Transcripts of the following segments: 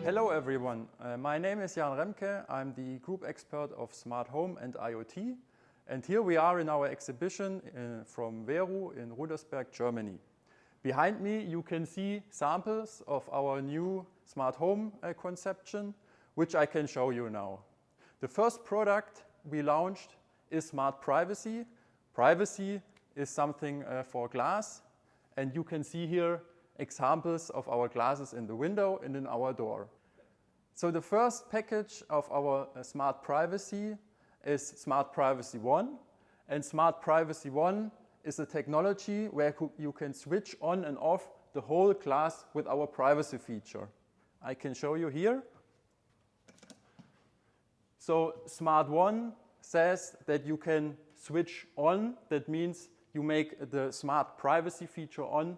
Hello everyone, my name is Jan Remke. I'm the group expert of Smart Home and IoT. And here we are in our exhibition from Veru in Rudersberg, Germany. Behind me you can see samples of our new smart home conception, which I can show you now. The first product we launched is Smart Privacy. Privacy is something for Glas, and you can see here examples of our glasses in the window and in our door. So the first package of our Smart Privacy is Smart Privacy 1. And Smart Privacy 1 is a technology where you can switch on and off the whole glass with our privacy feature. I can show you here. So Smart 1 says that you can switch on. That means you make the Smart Privacy feature on.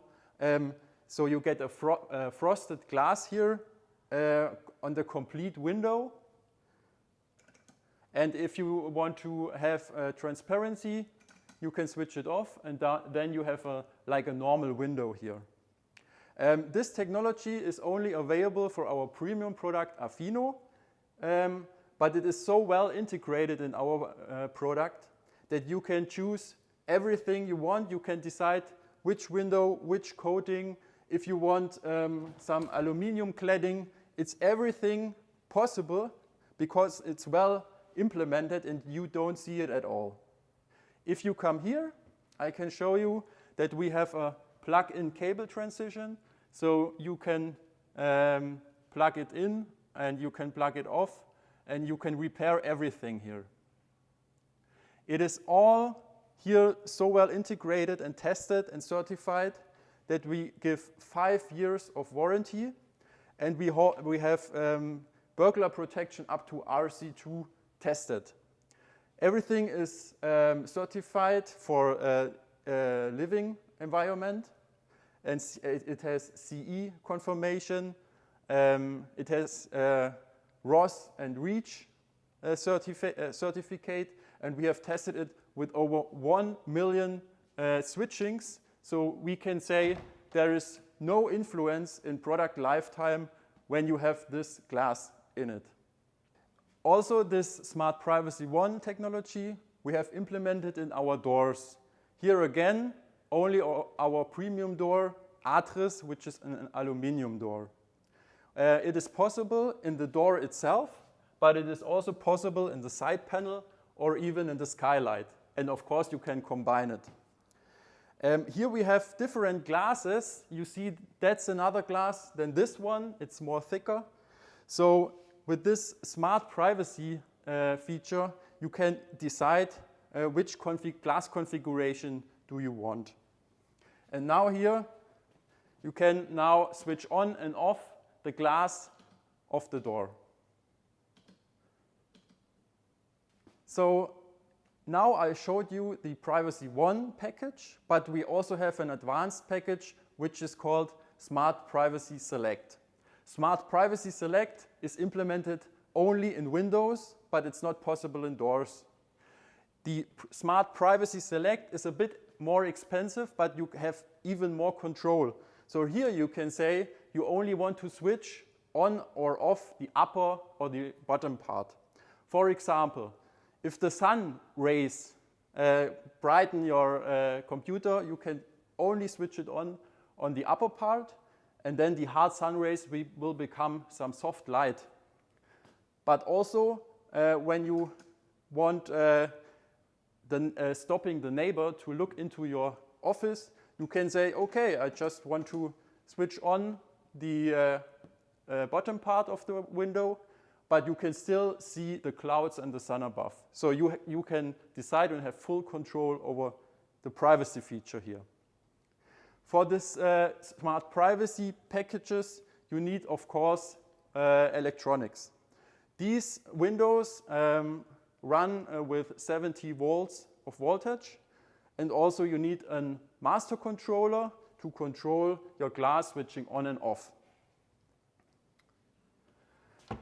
So you get a frosted glass here on the complete window. And if you want to have transparency, you can switch it off, and then you have like a normal window here. This technology is only available for our premium product Affino, but it is so well integrated in our product that you can choose everything you want. You can decide which window, which coating. If you want some aluminum cladding, it's everything possible because it's well implemented and you don't see it at all. If you come here, I can show you that we have a plug-in cable transition. So you can plug it in and you can plug it off and you can repair everything here. It is all here so well integrated and tested and certified that we give 5 years of warranty, and we have burglar protection up to RC2 tested. Everything is certified for a living environment, and it has CE confirmation. It has ROS and REACH certificate, and we have tested it with over 1 million switchings. So we can say there is no influence in product lifetime when you have this glass in it. Also, this Smart Privacy 1 technology we have implemented in our doors. Here again, only our premium door, Atris, which is an aluminum door. It is possible in the door itself, but it is also possible in the side panel or even in the skylight. And of course, you can combine it. Here we have different glasses. You see that's another glass than this one. It's more thicker. So with this Smart Privacy feature, you can decide which glass configuration do you want. And now here, you can now switch on and off the glass of the door. So now I showed you the Privacy 1 package, but we also have an advanced package which is called Smart Privacy Select. Smart Privacy Select is implemented only in Windows, but it's not possible in doors. The Smart Privacy Select is a bit more expensive, but you have even more control. So here you can say you only want to switch on or off the upper or the bottom part. For example, if the sun rays brighten your computer, you can only switch it on the upper part, and then the hard sun rays will become some soft light. But also, when you want stopping the neighbor to look into your office, you can say, okay, I just want to switch on the bottom part of the window, but you can still see the clouds and the sun above. So you can decide and have full control over the privacy feature here. For this Smart Privacy packages, you need, of course, electronics. These windows run with 70 volts of voltage, and also you need a master controller to control your glass switching on and off.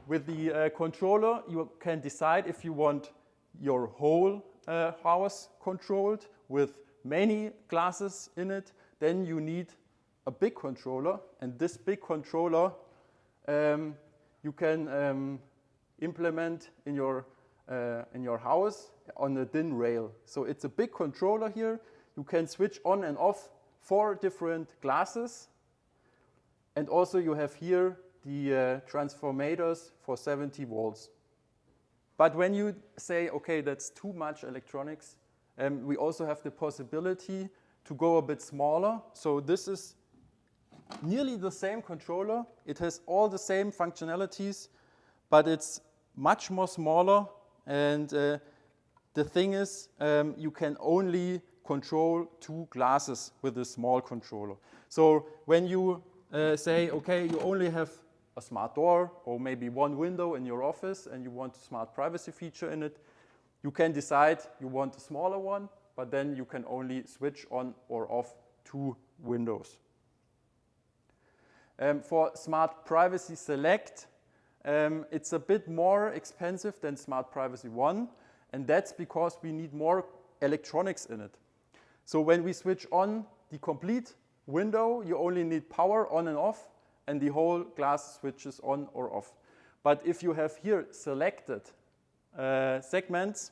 With the controller, you can decide if you want your whole house controlled with many glasses in it. Then you need a big controller, and this big controller you can implement in your house on a DIN rail. So it's a big controller here. You can switch on and off 4 different glasses, and also you have here the transformators for 70 volts. But when you say, okay, that's too much electronics, we also have the possibility to go a bit smaller. So this is nearly the same controller. It has all the same functionalities, but it's much more smaller. And the thing is, you can only control 2 glasses with a small controller. So when you say, okay, you only have a smart door or maybe 1 window in your office and you want a smart privacy feature in it, you can decide you want a smaller one, but then you can only switch on or off 2 windows. For Smart Privacy Select, it's a bit more expensive than Smart Privacy 1, and that's because we need more electronics in it. So when we switch on the complete window, you only need power on and off, and the whole glass switches on or off. But if you have here selected segments,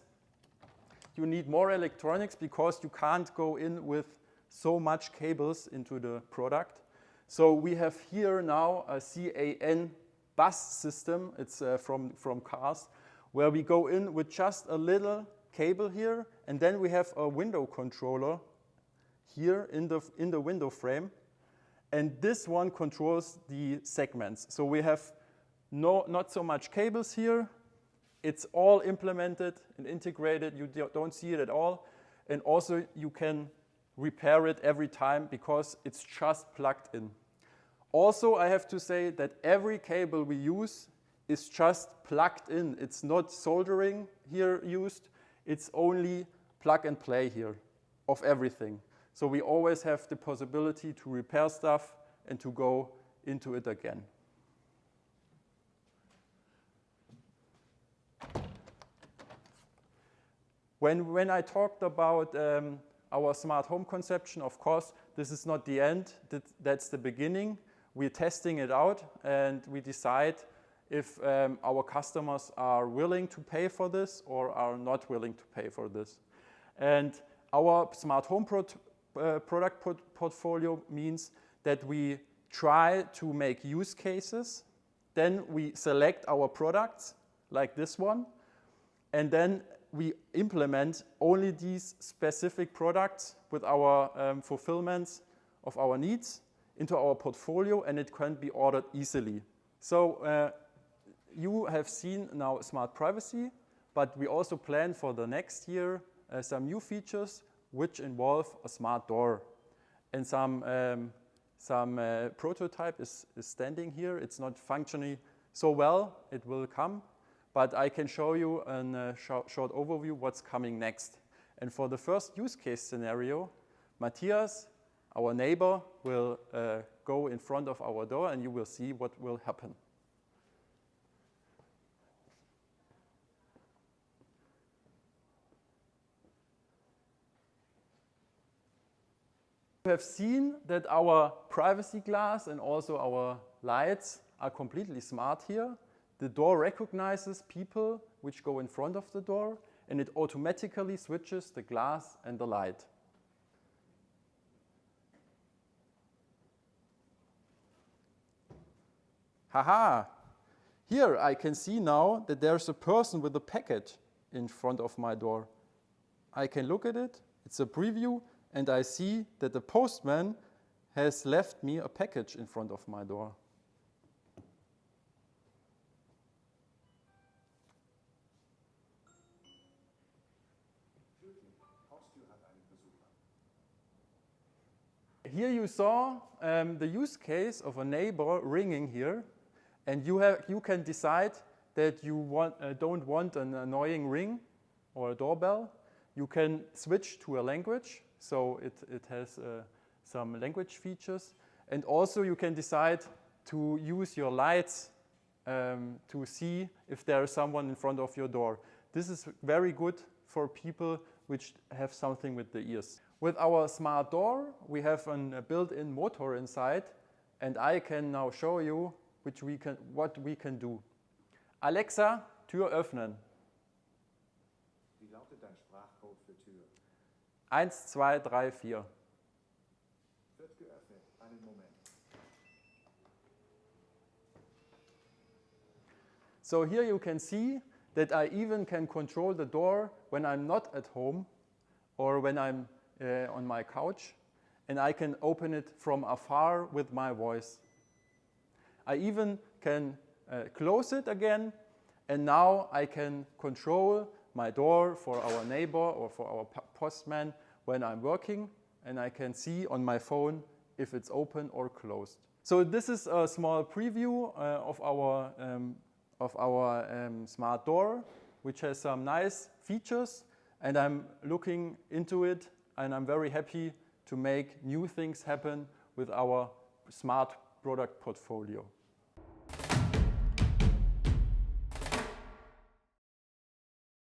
you need more electronics because you can't go in with so much cables into the product. So we have here now a CAN bus system. It's from cars, where we go in with just a little cable here, and then we have a window controller here in the window frame, and this one controls the segments. So we have not so much cables here. It's all implemented and integrated. You don't see it at all, and also you can repair it every time because it's just plugged in. Also, I have to say that every cable we use is just plugged in. It's not soldering here used. It's only plug and play here of everything. So we always have the possibility to repair stuff and to go into it again. When I talked about our smart home conception, of course, this is not the end. That's the beginning. We're testing it out, and we decide if our customers are willing to pay for this or are not willing to pay for this. And our smart home product portfolio means that we try to make use cases, then we select our products, like this one, and then we implement only these specific products with our fulfillments of our needs into our portfolio, and it can be ordered easily. So you have seen now smart privacy, but we also plan for the next year some new features which involve a smart door. And some prototype is standing here. It's not functioning so well. It will come, but I can show you a short overview what's coming next. And for the first use case scenario, Matthias, our neighbor, will go in front of our door, and you will see what will happen. You have seen that our privacy glass and also our lights are completely smart here. The door recognizes people which go in front of the door, and it automatically switches the glass and the light. Haha! Here I can see now that there's a person with a package in front of my door. I can look at it, it's a preview, and I see that the postman has left me a package in front of my door. Here you saw the use case of a neighbor ringing here, and you can decide that you don't want an annoying ring or a doorbell. You can switch to a language, so it has some language features, and also you can decide to use your lights to see if there is someone in front of your door. This is very good for people which have something with the ears. With our smart door, we have a built-in motor inside, and I can now show you what we can do. Alexa, Tür öffnen. Wie lautet dein Sprachcode für Tür? 1, 2, 3, 4. Wird geöffnet. Einen Moment. So here you can see that I even can control the door when I'm not at home or when I'm on my couch, and I can open it from afar with my voice. I even can close it again, and now I can control my door for our neighbor or for our postman when I'm working, and I can see on my phone if it's open or closed. So this is a small preview of our smart door, which has some nice features, and I'm looking into it, and I'm very happy to make new things happen with our smart product portfolio.